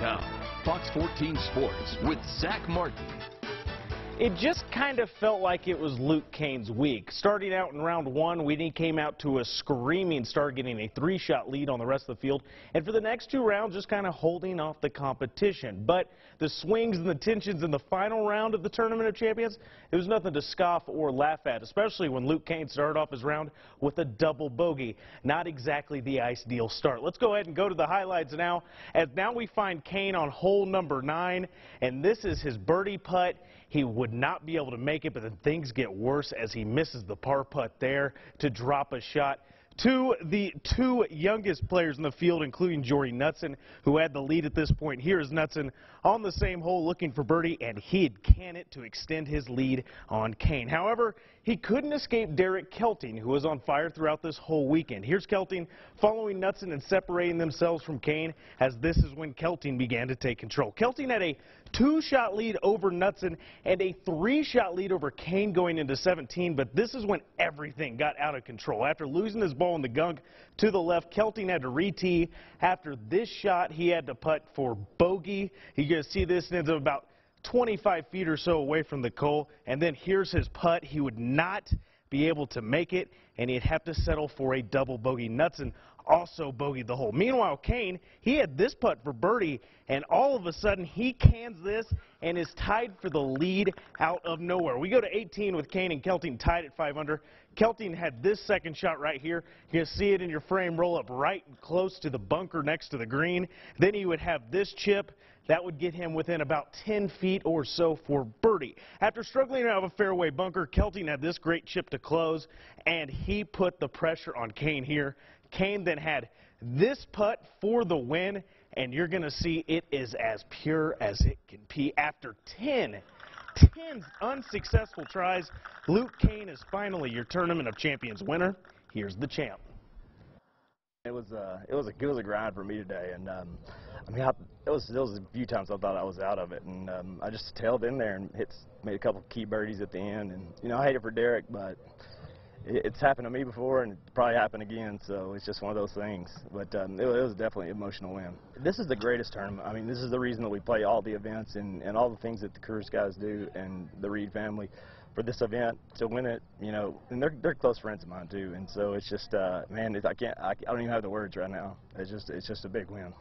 Now, Fox 14 Sports with Zach Martin. It just kind of felt like it was Luke Kane's week. Starting out in round one, he came out to a screaming start, getting a 3-shot lead on the rest of the field. And for the next 2 rounds, just kind of holding off the competition. But the swings and the tensions in the final round of the Tournament of Champions, it was nothing to scoff or laugh at, especially when Luke Kane started off his round with a double bogey. Not exactly the ideal start. Let's go ahead and go to the highlights now. As now we find Kane on hole number 9, and this is his birdie putt. He would not be able to make it, but then things get worse as he misses the par putt there to drop a shot to the 2 youngest players in the field, including Jory Knutson, who had the lead at this point. Here is Knutson on the same hole looking for birdie, and he'd can it to extend his lead on Kane. However, he couldn't escape Derek Kelting, who was on fire throughout this whole weekend. Here's Kelting following Knutson and separating themselves from Kane, as this is when Kelting began to take control. Kelting had a 2-shot lead over Knutson and a 3-shot lead over Kane going into 17, but this is when everything got out of control. After losing his ball in the gunk to the left, Kelting had to re-tee. After this shot, he had to putt for bogey. You're going to see this ends up about 25 feet or so away from the hole, and then here's his putt. He would not be able to make it, and he'd have to settle for a double bogey. Knutson also bogeyed the hole. Meanwhile, Kane, he had this putt for birdie, and all of a sudden he cans this and is tied for the lead out of nowhere. We go to 18 with Kane and Kelting tied at 5 under. Kelting had this second shot right here. You can see it in your frame, roll up right close to the bunker next to the green. Then he would have this chip. That would get him within about 10 feet or so for birdie. After struggling out of a fairway bunker, Kelting had this great chip to close, and he put the pressure on Kane here. Kane then had this putt for the win, and you're going to see it is as pure as it can be. After 10 unsuccessful tries, Luke Kane is finally your Tournament of Champions winner. Here's the champ. It was a grind for me today, and I mean, it was a few times I thought I was out of it, and I just tailed in there and made a couple key birdies at the end. And you know, I hate it for Derek, but it's happened to me before, and it probably happened again. So it's just one of those things. But it was definitely an emotional win. This is the greatest tournament. I mean, this is the reason that we play all the events and all the things that the Coors guys do and the Reed family. For this event to win it, you know, and they're close friends of mine too, and so it's just, man, I don't even have the words right now. It's just a big win.